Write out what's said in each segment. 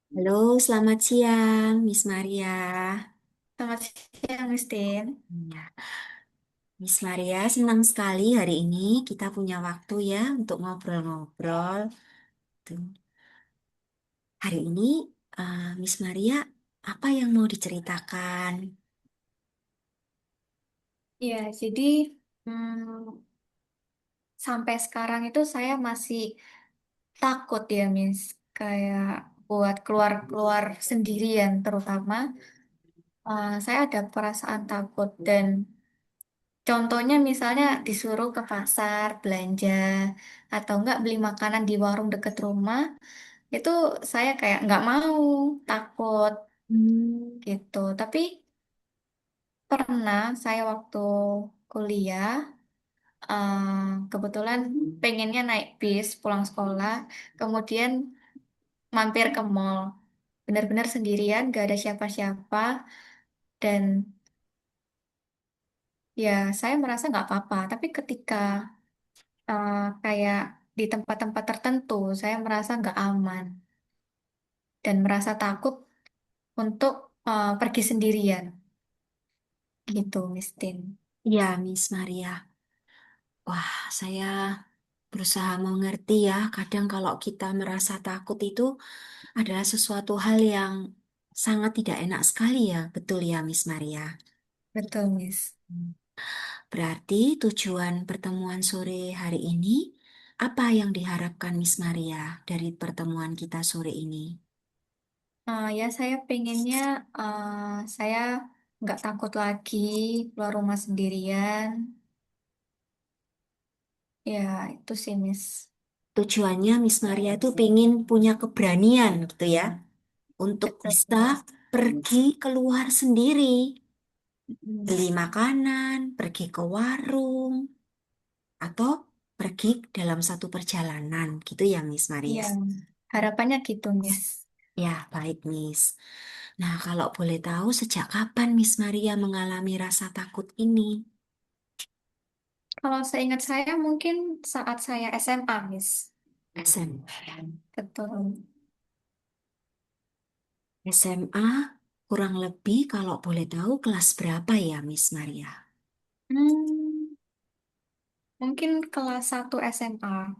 Halo, selamat siang, Miss Maria. Selamat siang, Mistin. Ya, Miss Maria, senang sekali hari ini kita punya waktu ya untuk ngobrol-ngobrol. Tuh. Hari ini, Miss Maria, apa yang mau diceritakan? Ya, jadi hmm, sampai sekarang itu saya masih takut ya, Miss. Kayak buat keluar-keluar sendirian, terutama saya ada perasaan takut dan contohnya misalnya disuruh ke pasar belanja atau enggak beli makanan di warung dekat rumah, itu saya kayak nggak mau, takut Hmm. gitu. Tapi pernah saya waktu kuliah kebetulan pengennya naik bis pulang sekolah, kemudian mampir ke mall. Benar-benar sendirian, gak ada siapa-siapa, dan ya saya merasa nggak apa-apa. Tapi ketika kayak di tempat-tempat tertentu, saya merasa nggak aman dan merasa takut untuk pergi sendirian, gitu, Mistin. Ya, Miss Maria. Wah, saya berusaha mengerti ya. Kadang kalau kita merasa takut itu adalah sesuatu hal yang sangat tidak enak sekali ya. Betul ya, Miss Maria. Betul, Miss. Berarti tujuan pertemuan sore hari ini, apa yang diharapkan Miss Maria dari pertemuan kita sore ini? Ya, saya pengennya saya nggak takut lagi keluar rumah sendirian. Ya, itu sih, Miss. Tujuannya Miss Maria itu pingin punya keberanian gitu ya, untuk Betul, bisa Miss. pergi keluar sendiri, Mm. beli makanan, pergi ke warung, atau pergi dalam satu perjalanan gitu ya Miss Maria. Iya, harapannya gitu, Miss. Ya, baik Miss. Nah, kalau boleh tahu sejak kapan Miss Maria mengalami rasa takut ini? Kalau seingat saya mungkin saat saya SMA, Miss. SMA. Betul. SMA kurang lebih kalau boleh tahu kelas berapa ya Miss Maria? Hmm, mungkin kelas 1 SMA.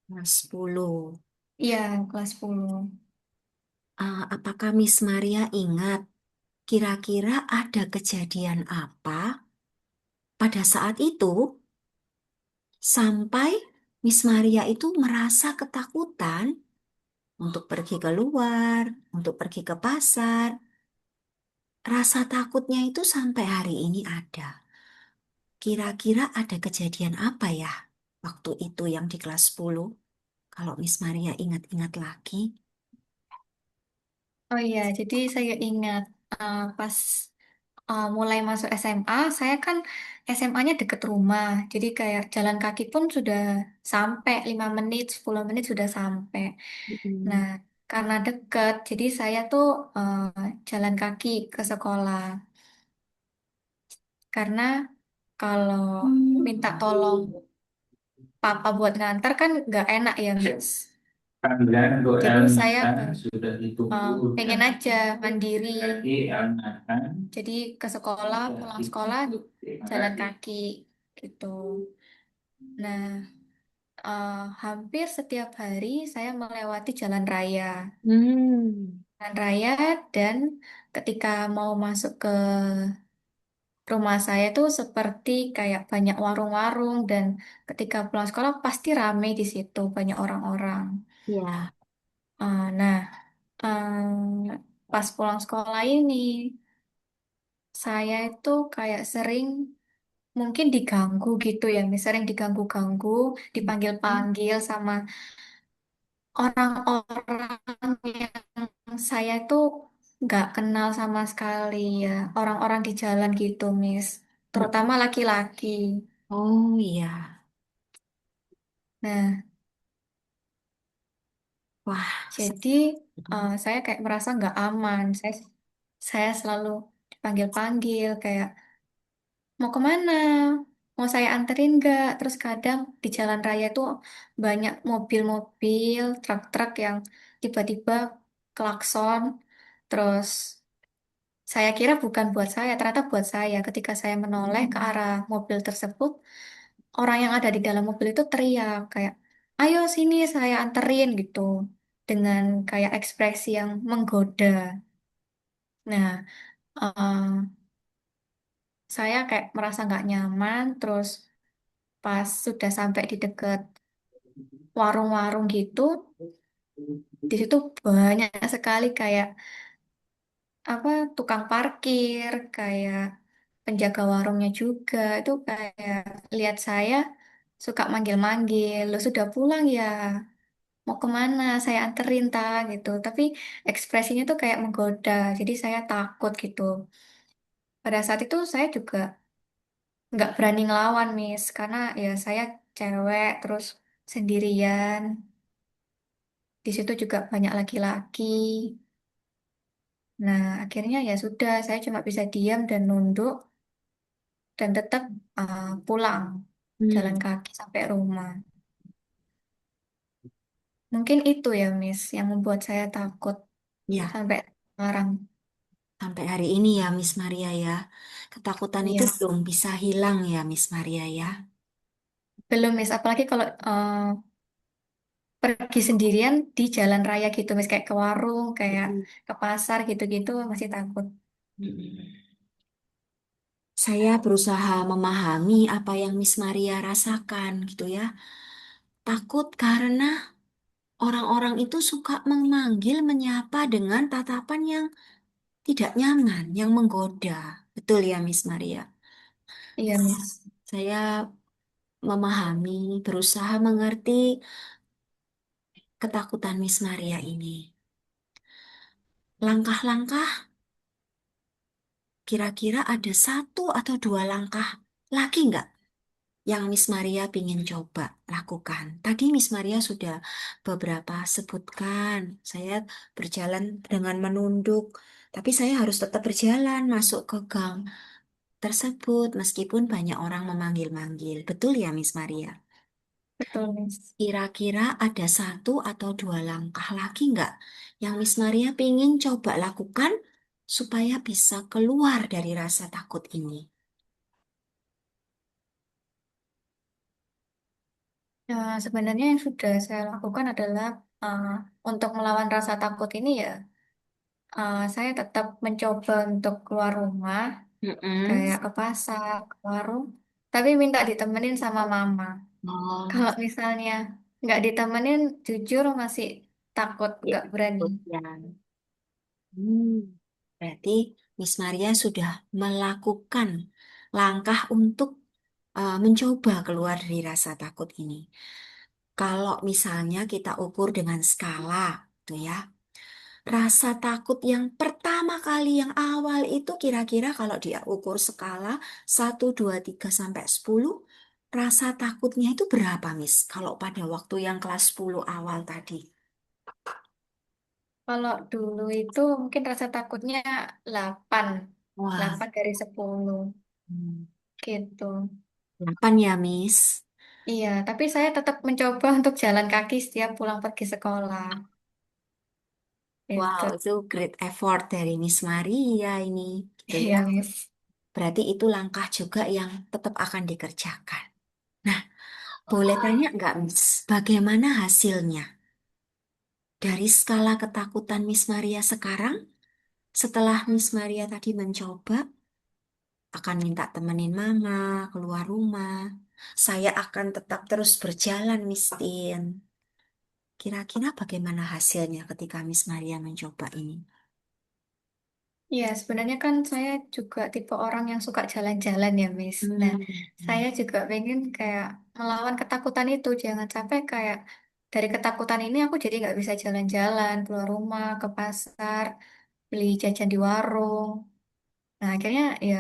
Kelas 10. Iya, kelas 10. Apakah Miss Maria ingat kira-kira ada kejadian apa pada saat itu sampai Miss Maria itu merasa ketakutan untuk pergi keluar, untuk pergi ke pasar. Rasa takutnya itu sampai hari ini ada. Kira-kira ada kejadian apa ya waktu itu yang di kelas 10? Kalau Miss Maria ingat-ingat lagi. Oh iya, jadi saya ingat pas mulai masuk SMA, saya kan SMA-nya deket rumah. Jadi kayak jalan kaki pun sudah sampai 5 menit, 10 menit sudah sampai. Nah, Mm. karena deket, jadi saya tuh jalan kaki ke sekolah. Karena kalau minta tolong papa buat ngantar kan nggak enak ya, Miss. Panggilan Jadi goel saya sudah pengen ditunggu aja mandiri. lagi anak-anak Jadi ke sekolah, pulang sekolah, jalan kaki gitu. Nah, hampir setiap hari saya melewati jalan raya. Hmm. Jalan raya dan ketika mau masuk ke rumah saya tuh seperti kayak banyak warung-warung dan ketika pulang sekolah pasti ramai di situ, banyak orang-orang. Ya. Nah, pas pulang sekolah ini, saya itu kayak sering mungkin diganggu gitu ya, misalnya sering diganggu-ganggu, dipanggil-panggil sama orang-orang yang saya tuh nggak kenal sama sekali ya, orang-orang di jalan gitu, Miss, terutama laki-laki. Oh iya. Nah, Wah. jadi saya kayak merasa nggak aman. Saya selalu dipanggil-panggil kayak mau kemana? mau saya anterin nggak? Terus kadang di jalan raya itu banyak mobil-mobil, truk-truk yang tiba-tiba klakson. Terus saya kira bukan buat saya, ternyata buat saya. Ketika saya menoleh ke arah mobil tersebut, orang yang ada di dalam mobil itu teriak kayak, "Ayo sini, saya anterin," gitu. Dengan kayak ekspresi yang menggoda. Nah, saya kayak merasa nggak nyaman. Terus pas sudah sampai di dekat warung-warung gitu, di situ banyak sekali kayak apa tukang parkir, kayak penjaga warungnya juga itu kayak lihat saya suka manggil-manggil, lo sudah pulang ya, mau kemana? Saya anterin ta gitu. Tapi ekspresinya tuh kayak menggoda, jadi saya takut gitu. Pada saat itu saya juga nggak berani ngelawan, Miss, karena ya saya cewek terus sendirian. Di situ juga banyak laki-laki. Nah, akhirnya ya sudah, saya cuma bisa diam dan nunduk dan tetap pulang jalan Hmm, kaki sampai rumah. Mungkin itu ya, Miss, yang membuat saya takut ya, sampai sekarang. sampai hari ini ya, Miss Maria ya. Ketakutan itu Iya, belum bisa hilang ya, Miss Maria ya. belum, Miss. Apalagi kalau pergi sendirian di jalan raya gitu, Miss, kayak ke warung, kayak Mm-mm. ke pasar gitu-gitu, masih takut. Mm-mm. Saya berusaha memahami apa yang Miss Maria rasakan gitu ya. Takut karena orang-orang itu suka memanggil, menyapa dengan tatapan yang tidak nyaman, yang menggoda. Betul ya, Miss Maria? Iya, Miss. Saya memahami, berusaha mengerti ketakutan Miss Maria ini. Langkah-langkah, kira-kira ada satu atau dua langkah lagi nggak yang Miss Maria ingin coba lakukan? Tadi Miss Maria sudah beberapa sebutkan, saya berjalan dengan menunduk, tapi saya harus tetap berjalan masuk ke gang tersebut meskipun banyak orang memanggil-manggil. Betul ya, Miss Maria? Betul, Miss. Kira-kira ada satu atau dua langkah lagi nggak yang Miss Maria pengen coba lakukan supaya bisa keluar dari rasa takut ini? Ya, sebenarnya yang sudah saya lakukan adalah uh, untuk melawan rasa takut ini ya, saya tetap mencoba untuk keluar rumah, Mm-mm. kayak ke pasar, ke warung, tapi minta ditemenin sama mama. Oh, Kalau misalnya nggak ditemenin, jujur masih takut, ya, nggak berani. ya. Hmm. Berarti Miss Maria sudah melakukan langkah untuk mencoba keluar dari rasa takut ini. Kalau misalnya kita ukur dengan skala, tuh ya. Rasa takut yang pertama kali yang awal itu kira-kira kalau dia ukur skala 1, 2, 3 sampai 10, rasa takutnya itu berapa, Miss? Kalau pada waktu yang kelas 10 awal tadi. Kalau dulu itu mungkin rasa takutnya 8, Wah, 8 dari 10 hmm, gitu. 8 ya, Miss. Iya, tapi saya tetap mencoba untuk jalan kaki setiap pulang pergi sekolah. Wow, Itu. itu great effort dari Miss Maria ini, gitu ya. Iya, Miss. Berarti itu langkah juga yang tetap akan dikerjakan. Nah, boleh tanya nggak, Miss, bagaimana hasilnya? Dari skala ketakutan Miss Maria sekarang, setelah Miss Maria tadi mencoba, akan minta temenin Mama keluar rumah. Saya akan tetap terus berjalan, Miss Tin. Kira-kira bagaimana hasilnya ketika Miss Maria mencoba ini? Iya, sebenarnya kan saya juga tipe orang yang suka jalan-jalan ya, Miss. Nah, Hmm. saya juga pengen kayak melawan ketakutan itu. Jangan sampai kayak dari ketakutan ini aku jadi nggak bisa jalan-jalan, keluar rumah, ke pasar, beli jajan di warung. Nah, akhirnya ya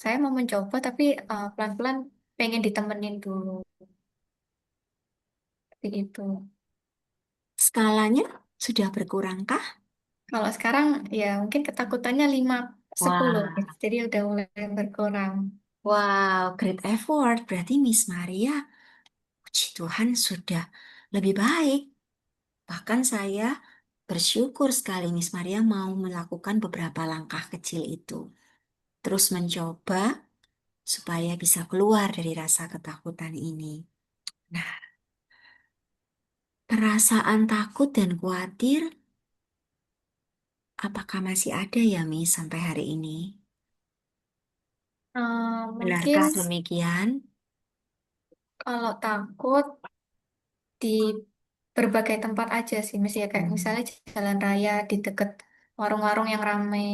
saya mau mencoba, tapi pelan-pelan pengen ditemenin dulu. Seperti itu. Skalanya sudah berkurangkah? Kalau sekarang ya mungkin ketakutannya 5, 10, Wah, Miss. Jadi udah mulai berkurang. Wow, great effort. Berarti Miss Maria, puji Tuhan sudah lebih baik. Bahkan saya bersyukur sekali Miss Maria mau melakukan beberapa langkah kecil itu. Terus mencoba supaya bisa keluar dari rasa ketakutan ini. Nah, perasaan takut dan khawatir, apakah masih ada ya Miss sampai hari ini? Mungkin Benarkah demikian? kalau takut di berbagai tempat aja sih, misalnya kayak misalnya jalan raya di deket warung-warung yang ramai,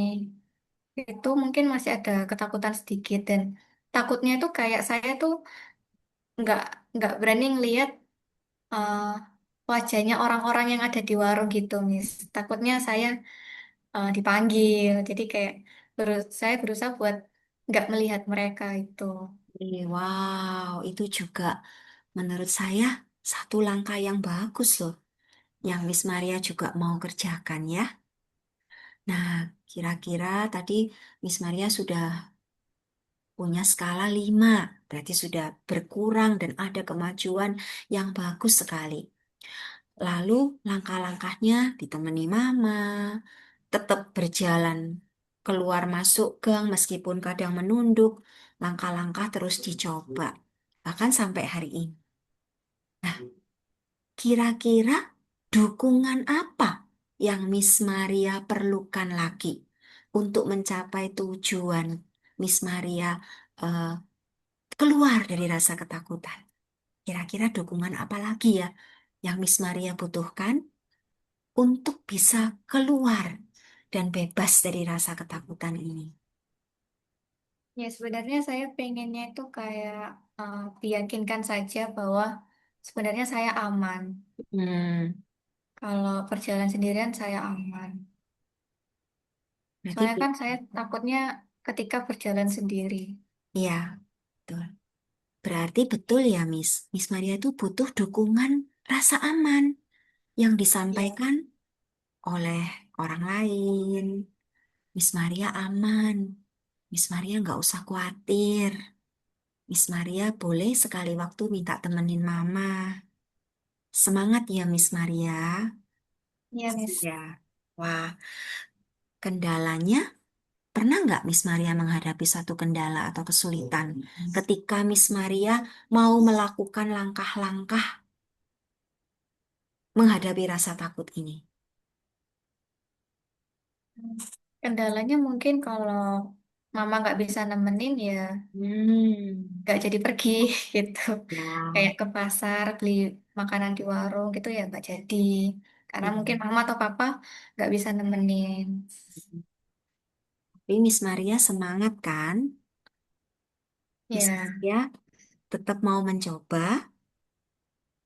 itu mungkin masih ada ketakutan sedikit dan takutnya itu kayak saya tuh nggak nggak berani ngelihat eh, wajahnya orang-orang yang ada di warung gitu, Miss. Takutnya saya dipanggil, jadi kayak saya berusaha buat nggak melihat mereka itu. Wow, itu juga menurut saya satu langkah yang bagus loh, yang Miss Maria juga mau kerjakan ya. Nah, kira-kira tadi Miss Maria sudah punya skala 5, berarti sudah berkurang dan ada kemajuan yang bagus sekali. Lalu langkah-langkahnya ditemani mama, tetap berjalan keluar masuk gang meskipun kadang menunduk, langkah-langkah terus dicoba. Bahkan sampai hari ini. Nah, kira-kira dukungan apa yang Miss Maria perlukan lagi untuk mencapai tujuan Miss Maria eh, keluar dari rasa ketakutan? Kira-kira dukungan apa lagi ya yang Miss Maria butuhkan untuk bisa keluar dan bebas dari rasa ketakutan ini? Ya sebenarnya saya pengennya itu kayak diyakinkan saja bahwa sebenarnya saya aman. Hmm, Kalau perjalanan sendirian saya aman. berarti Soalnya kan saya takutnya ketika berjalan sendiri. ya, betul. Berarti betul ya, Miss. Miss Maria itu butuh dukungan rasa aman yang Ya. disampaikan oleh orang lain. Miss Maria aman. Miss Maria nggak usah khawatir. Miss Maria boleh sekali waktu minta temenin mama. Semangat ya, Miss Maria. Iya, Miss. Ya. Wah, kendalanya pernah nggak Miss Maria menghadapi satu kendala atau kesulitan ketika Miss Maria mau melakukan langkah-langkah menghadapi rasa takut ini? Kendalanya mungkin kalau mama nggak bisa nemenin ya Hmm, nggak jadi pergi gitu. ya. Kayak ke pasar beli makanan di warung gitu ya nggak jadi. Karena Iya. mungkin mama atau papa nggak bisa nemenin. Tapi Miss Maria semangat kan? Miss Ya, Maria tetap mau mencoba.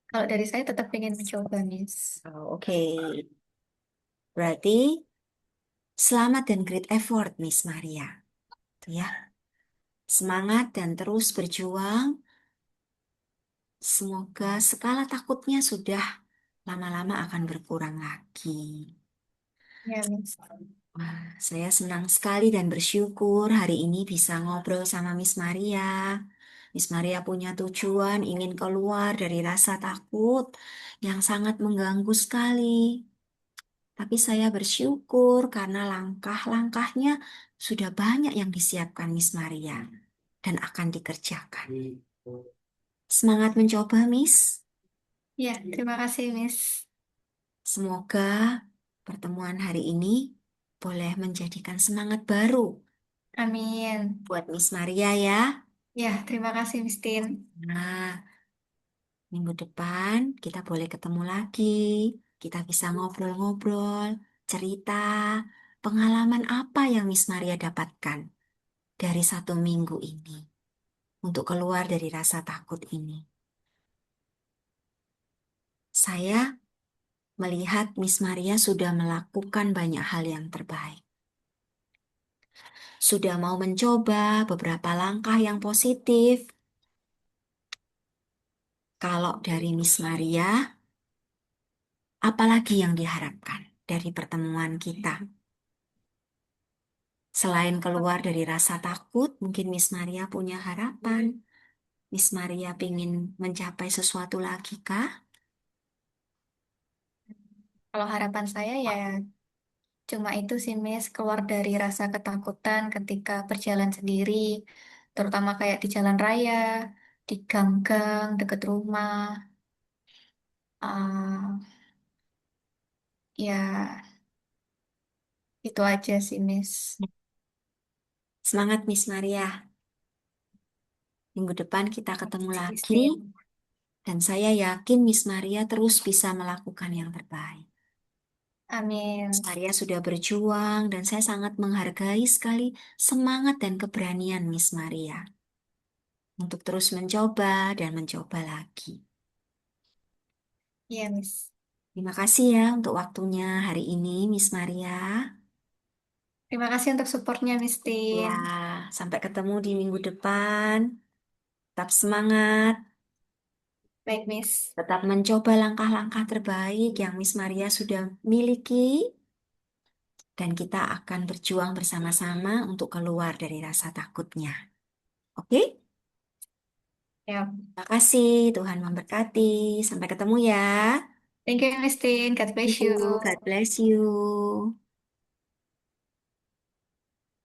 kalau dari saya tetap ingin mencoba, Miss. Oh, oke. Berarti selamat dan great effort, Miss Maria. Tuh ya. Semangat dan terus berjuang. Semoga skala takutnya sudah lama-lama akan berkurang lagi. Ya, Miss. Wah, saya senang sekali dan bersyukur hari ini bisa ngobrol sama Miss Maria. Miss Maria punya tujuan ingin keluar dari rasa takut yang sangat mengganggu sekali. Tapi saya bersyukur karena langkah-langkahnya sudah banyak yang disiapkan Miss Maria dan akan dikerjakan. Semangat mencoba, Miss. Ya, terima kasih, Miss. Semoga pertemuan hari ini boleh menjadikan semangat baru Amin. buat Miss Maria ya. Ya, terima kasih, Miss Tin. Nah, minggu depan kita boleh ketemu lagi. Kita bisa ngobrol-ngobrol, cerita, pengalaman apa yang Miss Maria dapatkan dari 1 minggu ini untuk keluar dari rasa takut ini. Saya melihat Miss Maria sudah melakukan banyak hal yang terbaik. Sudah mau mencoba beberapa langkah yang positif. Kalau dari Miss Maria, apalagi yang diharapkan dari pertemuan kita? Selain keluar dari rasa takut, mungkin Miss Maria punya harapan. Miss Maria ingin mencapai sesuatu lagi kah? Kalau harapan saya ya cuma itu sih, Miss, keluar dari rasa ketakutan ketika berjalan sendiri, terutama kayak di jalan raya, di gang-gang, deket rumah. Ah, ya, itu aja sih, Miss. Semangat Miss Maria. Minggu depan kita ketemu Makasih, lagi Christine. dan saya yakin Miss Maria terus bisa melakukan yang terbaik. Miss Amin. Maria sudah berjuang dan saya sangat menghargai sekali semangat dan keberanian Miss Maria untuk terus mencoba dan mencoba lagi. Iya, Miss. Terima kasih ya untuk waktunya hari ini Miss Maria. Terima kasih untuk supportnya, Miss Ya, Tin. sampai ketemu di minggu depan. Tetap semangat, Baik, Miss. tetap mencoba langkah-langkah terbaik yang Miss Maria sudah miliki dan kita akan berjuang bersama-sama untuk keluar dari rasa takutnya. Oke? Ya. Terima kasih, Tuhan memberkati. Sampai ketemu ya. Thank you, Miss Tin. God Thank bless you. God you. bless you.